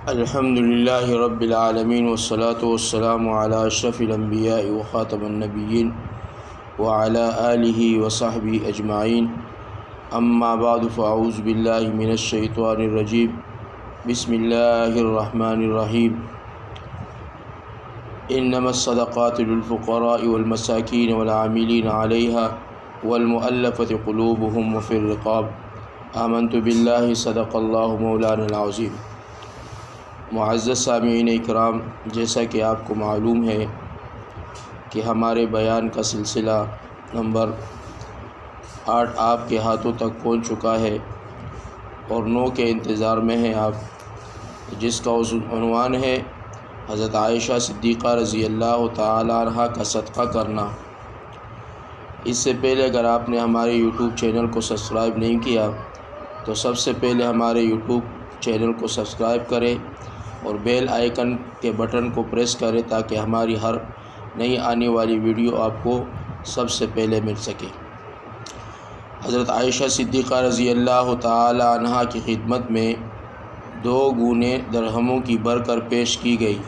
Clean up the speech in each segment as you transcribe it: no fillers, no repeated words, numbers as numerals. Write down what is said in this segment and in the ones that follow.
الحمد للہ رب العالمین والصلاة والسلام علی اشرف الانبیاء وخاتم النبیین وعلی آلہ وصحبہ اجمعین اما بعد فاعوذ باللہ من الشیطان الرجیم بسم اللہ الرحمن الرحیم انما الصدقات للفقراء والمساکین والعاملین علیہا والمؤلفة قلوبهم وفی الرقاب آمنت باللہ صدق اللہ مولانا العظیم۔ معزز سامعین اکرام، جیسا کہ آپ کو معلوم ہے کہ ہمارے بیان کا سلسلہ نمبر 8 آپ کے ہاتھوں تک پہنچ چکا ہے اور 9 کے انتظار میں ہیں آپ، جس کا عنوان ہے حضرت عائشہ صدیقہ رضی اللہ تعالی عنہ کا صدقہ کرنا۔ اس سے پہلے اگر آپ نے ہمارے یوٹیوب چینل کو سبسکرائب نہیں کیا تو سب سے پہلے ہمارے یوٹیوب چینل کو سبسکرائب کریں اور بیل آئیکن کے بٹن کو پریس کریں تاکہ ہماری ہر نئی آنے والی ویڈیو آپ کو سب سے پہلے مل سکے۔ حضرت عائشہ صدیقہ رضی اللہ تعالی عنہ کی خدمت میں 2 گونے درہموں کی بھر کر پیش کی گئی،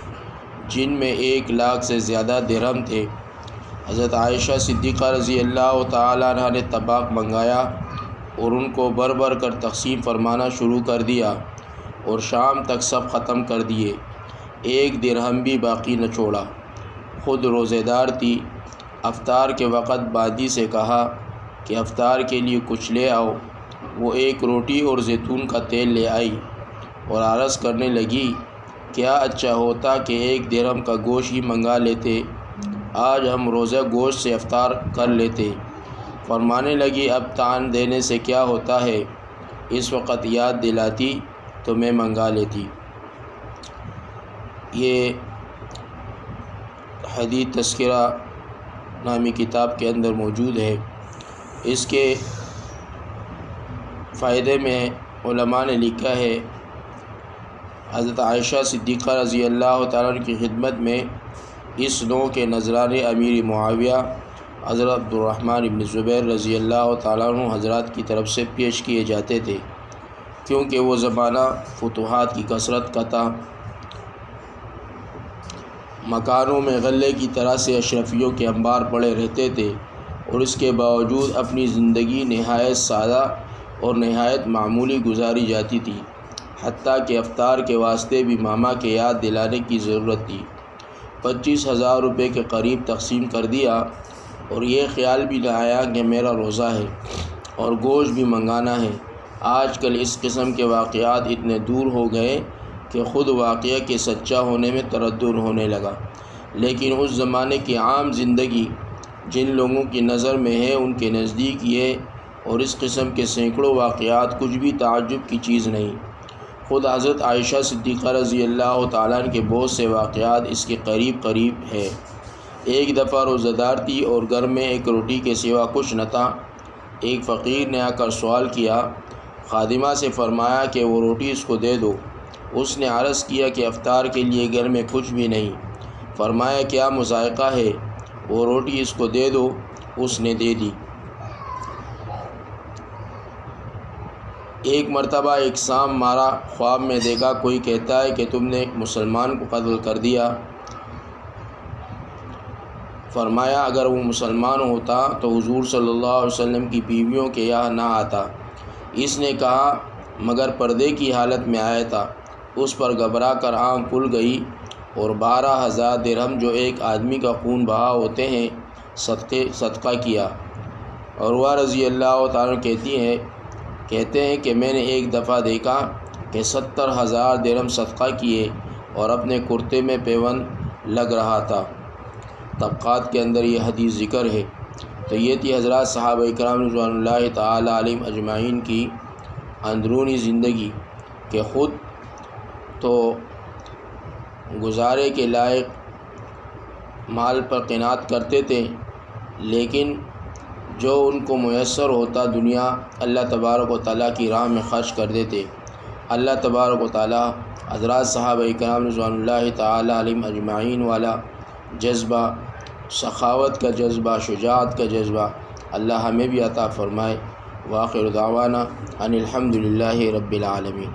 جن میں 1 لاکھ سے زیادہ درہم تھے۔ حضرت عائشہ صدیقہ رضی اللہ تعالی عنہ نے طباق منگایا اور ان کو بھر بھر کر تقسیم فرمانا شروع کر دیا اور شام تک سب ختم کر دیے، 1 درہم بھی باقی نہ چھوڑا۔ خود روزے دار تھی۔ افطار کے وقت بادی سے کہا کہ افطار کے لیے کچھ لے آؤ۔ وہ 1 روٹی اور زیتون کا تیل لے آئی اور عرض کرنے لگی، کیا اچھا ہوتا کہ 1 درہم کا گوشت ہی منگا لیتے، آج ہم روزہ گوشت سے افطار کر لیتے۔ فرمانے لگی، اب تان دینے سے کیا ہوتا ہے، اس وقت یاد دلاتی تو میں منگا لیتی۔ یہ حدیث تذکرہ نامی کتاب کے اندر موجود ہے۔ اس کے فائدے میں علماء نے لکھا ہے، حضرت عائشہ صدیقہ رضی اللہ تعالیٰ عنہ کی خدمت میں اس نوع کے نذرانے امیر معاویہ حضرت عبدالرحمن بن زبیر رضی اللہ تعالیٰ عنہ حضرات کی طرف سے پیش کیے جاتے تھے، کیونکہ وہ زمانہ فتوحات کی کثرت کا تھا۔ مکانوں میں غلے کی طرح سے اشرفیوں کے انبار پڑے رہتے تھے اور اس کے باوجود اپنی زندگی نہایت سادہ اور نہایت معمولی گزاری جاتی تھی، حتیٰ کہ افطار کے واسطے بھی ماما کے یاد دلانے کی ضرورت تھی۔ 25,000 روپے کے قریب تقسیم کر دیا اور یہ خیال بھی نہ آیا کہ میرا روزہ ہے اور گوشت بھی منگانا ہے۔ آج کل اس قسم کے واقعات اتنے دور ہو گئے کہ خود واقعہ کے سچا ہونے میں تردد ہونے لگا، لیکن اس زمانے کی عام زندگی جن لوگوں کی نظر میں ہے ان کے نزدیک یہ اور اس قسم کے سینکڑوں واقعات کچھ بھی تعجب کی چیز نہیں۔ خود حضرت عائشہ صدیقہ رضی اللہ تعالیٰ عنہ کے بہت سے واقعات اس کے قریب ہے۔ ایک دفعہ روزہ دار تھی اور گھر میں 1 روٹی کے سوا کچھ نہ تھا۔ ایک فقیر نے آ کر سوال کیا، خادمہ سے فرمایا کہ وہ روٹی اس کو دے دو۔ اس نے عرض کیا کہ افطار کے لیے گھر میں کچھ بھی نہیں۔ فرمایا، کیا مذائقہ ہے، وہ روٹی اس کو دے دو۔ اس نے دے دی۔ ایک مرتبہ ایک سام مارا خواب میں دیکھا، کوئی کہتا ہے کہ تم نے ایک مسلمان کو قتل کر دیا۔ فرمایا، اگر وہ مسلمان ہوتا تو حضور صلی اللہ علیہ وسلم کی بیویوں کے یہاں نہ آتا۔ اس نے کہا، مگر پردے کی حالت میں آیا تھا۔ اس پر گھبرا کر آنکھ کھل گئی اور 12,000 درہم جو ایک آدمی کا خون بہا ہوتے ہیں صدقہ کیا۔ عروہ رضی اللہ تعالیٰ کہتے ہیں کہ میں نے ایک دفعہ دیکھا کہ 70,000 درہم صدقہ کیے اور اپنے کرتے میں پیوند لگ رہا تھا۔ طبقات کے اندر یہ حدیث ذکر ہے۔ تو یہ تھی حضرات صحابہ اکرام رضوان اللہ تعالی علیہم اجمعین کی اندرونی زندگی کہ خود تو گزارے کے لائق مال پر قناعت کرتے تھے، لیکن جو ان کو میسر ہوتا دنیا اللہ تبارک و تعالیٰ کی راہ میں خرچ کر دیتے۔ اللہ تبارک و تعالیٰ حضرات صحابہ اکرام رضوان اللہ تعالی علیہم اجمعین والا جذبہ، سخاوت کا جذبہ، شجاعت کا جذبہ اللہ ہمیں بھی عطا فرمائے۔ وآخر دعوانا ان الحمد للہ رب العالمین۔